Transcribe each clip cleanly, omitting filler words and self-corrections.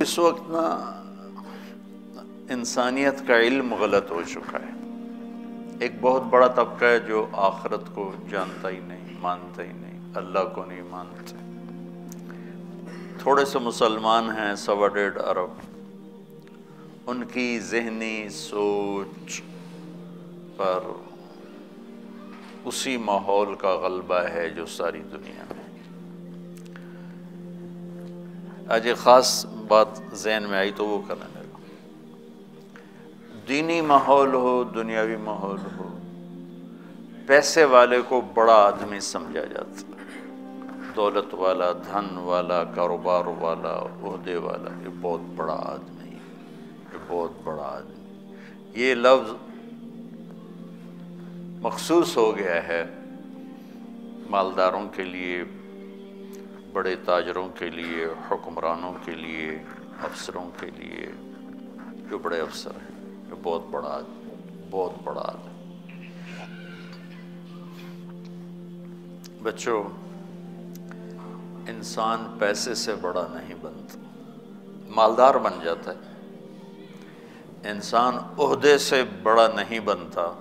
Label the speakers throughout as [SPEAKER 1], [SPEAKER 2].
[SPEAKER 1] اس وقت نا انسانیت کا علم غلط ہو چکا ہے. ایک بہت بڑا طبقہ ہے جو آخرت کو جانتا ہی نہیں، مانتا ہی نہیں، اللہ کو نہیں مانتے. تھوڑے سے مسلمان ہیں 1.25 ارب، ان کی ذہنی سوچ پر اسی ماحول کا غلبہ ہے جو ساری دنیا میں. آج ایک خاص بات ذہن میں آئی تو وہ کرنے لگا. دینی ماحول ہو، دنیاوی ماحول ہو، پیسے والے کو بڑا آدمی سمجھا جاتا ہے. دولت والا، دھن والا، کاروبار والا، عہدے والا، یہ بہت بڑا آدمی ہے، یہ بہت بڑا آدمی. یہ لفظ مخصوص ہو گیا ہے مالداروں کے لیے، بڑے تاجروں کے لیے، حکمرانوں کے لیے، افسروں کے لیے. جو بڑے افسر ہیں، یہ بہت بڑا آدمی، بہت بڑا آدمی. بچوں، انسان پیسے سے بڑا نہیں بنتا، مالدار بن جاتا ہے. انسان عہدے سے بڑا نہیں بنتا،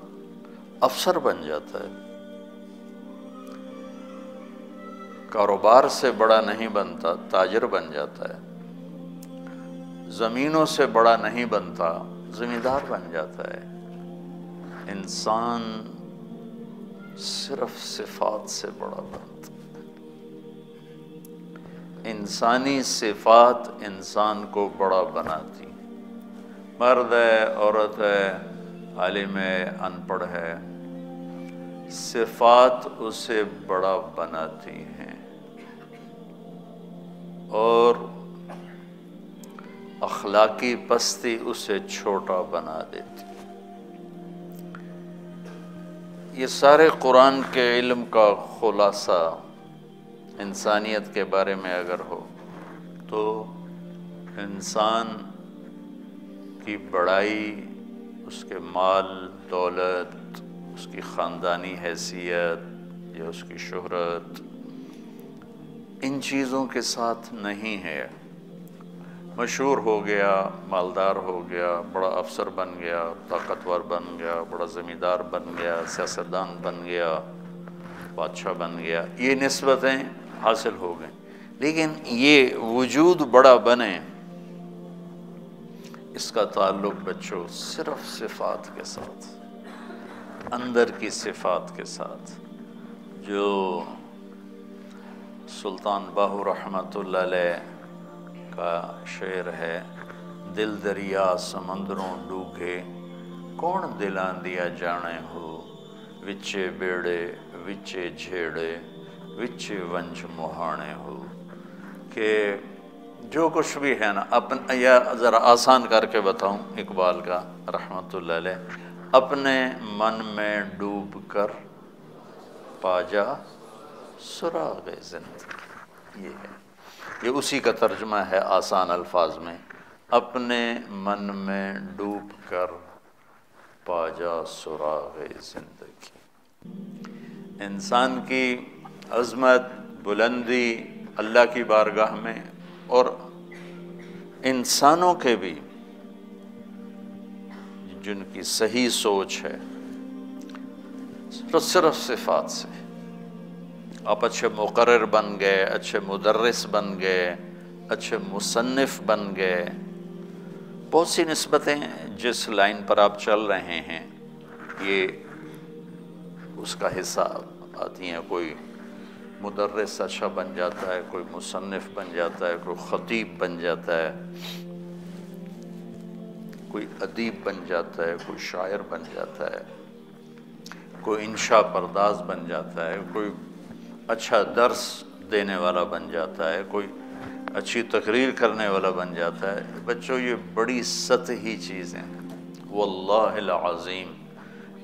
[SPEAKER 1] افسر بن جاتا ہے. کاروبار سے بڑا نہیں بنتا، تاجر بن جاتا ہے. زمینوں سے بڑا نہیں بنتا، زمیندار بن جاتا ہے. انسان صرف صفات سے بڑا بنتا. انسانی صفات انسان کو بڑا بناتی. مرد ہے، عورت ہے، عالم ہے، ان پڑھ ہے، صفات اسے بڑا بناتی ہیں اور اخلاقی پستی اسے چھوٹا بنا دیتی. یہ سارے قرآن کے علم کا خلاصہ انسانیت کے بارے میں اگر ہو تو انسان کی بڑائی، اس کے مال دولت، اس کی خاندانی حیثیت یا اس کی شہرت، ان چیزوں کے ساتھ نہیں ہے. مشہور ہو گیا، مالدار ہو گیا، بڑا افسر بن گیا، طاقتور بن گیا، بڑا زمیندار بن گیا، سیاستدان بن گیا، بادشاہ بن گیا، یہ نسبتیں حاصل ہو گئیں. لیکن یہ وجود بڑا بنے، اس کا تعلق بچوں صرف صفات کے ساتھ، اندر کی صفات کے ساتھ. جو سلطان باہو رحمۃ اللہ علیہ کا شعر ہے، دل دریا سمندروں ڈوگے، کون دلاں دیا جانے ہو، وچے بیڑے وچے جھیڑے، وچے ونج مہانے ہو. کہ جو کچھ بھی ہے نا، یا ذرا آسان کر کے بتاؤں اقبال کا رحمۃ اللہ علیہ، اپنے من میں ڈوب کر پا جا سراغ زندگی. یہ ہے، یہ اسی کا ترجمہ ہے آسان الفاظ میں، اپنے من میں ڈوب کر پا جا سراغ زندگی. انسان کی عظمت، بلندی اللہ کی بارگاہ میں، اور انسانوں کے بھی جن کی صحیح سوچ ہے، صرف صفات سے. آپ اچھے مقرر بن گئے، اچھے مدرس بن گئے، اچھے مصنف بن گئے، بہت سی نسبتیں جس لائن پر آپ چل رہے ہیں یہ اس کا حصہ آتی ہیں. کوئی مدرس اچھا بن جاتا ہے، کوئی مصنف بن جاتا ہے، کوئی خطیب بن جاتا ہے، کوئی ادیب بن جاتا ہے، کوئی شاعر بن جاتا ہے، کوئی انشاء پرداز بن جاتا ہے، کوئی اچھا درس دینے والا بن جاتا ہے، کوئی اچھی تقریر کرنے والا بن جاتا ہے. بچوں، یہ بڑی سطحی چیزیں ہیں، واللہ العظیم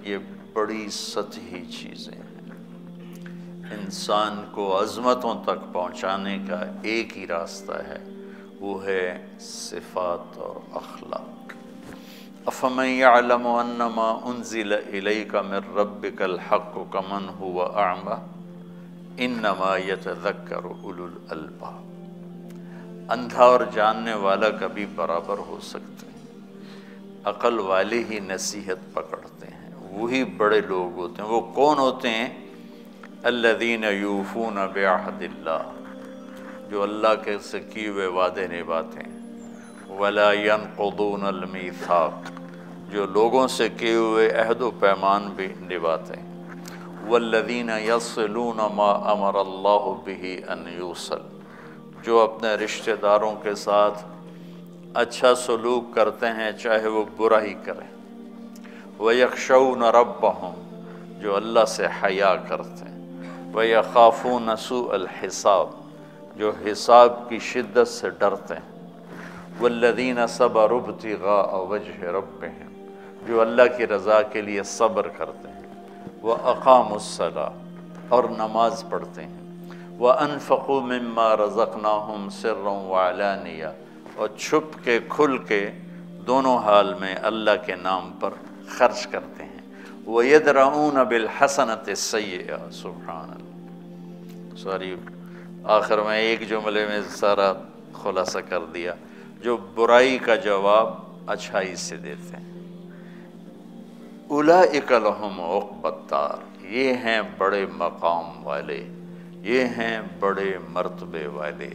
[SPEAKER 1] یہ بڑی سطحی چیزیں ہیں. انسان کو عظمتوں تک پہنچانے کا ایک ہی راستہ ہے، وہ ہے صفات اور اخلاق. افمن یعلم انما انزل الیک من ربک الحق کمن هو اعمی انما یتذکر اولو الالباب. اندھا اور جاننے والا کبھی برابر ہو سکتے ہیں؟ عقل والے ہی نصیحت پکڑتے ہیں، وہی بڑے لوگ ہوتے ہیں۔ وہ کون ہوتے ہیں؟ الذین یوفون بعہد اللہ، جو اللہ کے سے کیے ہوئے وعدے نبھاتے ہیں۔ ولا ينقضون المیثاق، جو لوگوں سے کیے ہوئے عہد و پیمان بھی نبھاتے ہیں۔ والذین یصلون ما امر اللہ بہ ان یوصل، جو اپنے رشتہ داروں کے ساتھ اچھا سلوک کرتے ہیں چاہے وہ برا ہی کریں۔ وَيَخْشَوْنَ رَبَّهُمْ، جو اللہ سے حیا کرتے ہیں۔ وَيَخَافُونَ سُوءَ الْحِسَابِ، جو حساب کی شدت سے ڈرتے ہیں۔ وَالَّذِينَ صَبَرُوا ابْتِغَاءَ وَجْهِ رَبِّهِمْ، جو اللہ کی رضا کے لیے صبر کرتے ہیں۔ وَأَقَامُوا الصَّلَاةَ، اور نماز پڑھتے ہیں۔ وَأَنفَقُوا مِمَّا رَزَقْنَاهُمْ سِرًّا وَعَلَانِيَةً، اور چھپ کے کھل کے دونوں حال میں اللہ کے نام پر خرچ کرتے ہیں۔ وَيَدْرَؤُونَ بِالْحَسَنَةِ السَّيِّئَةَ، سبحان اللہ، سوری آخر میں ایک جملے میں سارا خلاصہ کر دیا، جو برائی کا جواب اچھائی سے دیتے ہیں۔ اولئک لہم عقبی الدار، یہ ہیں بڑے مقام والے، یہ ہیں بڑے مرتبے والے۔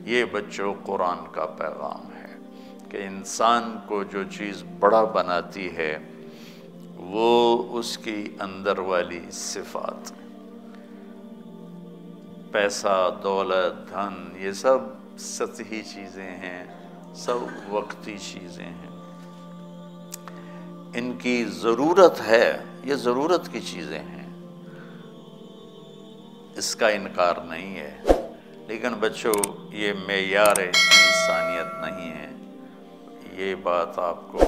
[SPEAKER 1] یہ بچوں قرآن کا پیغام ہے کہ انسان کو جو چیز بڑا بناتی ہے وہ اس کی اندر والی صفات، پیسہ، دولت، دھن، یہ سب سطحی چیزیں ہیں، سب وقتی چیزیں ہیں۔ ان کی ضرورت ہے، یہ ضرورت کی چیزیں ہیں، اس کا انکار نہیں ہے، لیکن بچوں یہ معیار انسانیت نہیں ہے۔ یہ بات آپ کو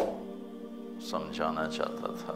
[SPEAKER 1] سمجھانا چاہتا تھا۔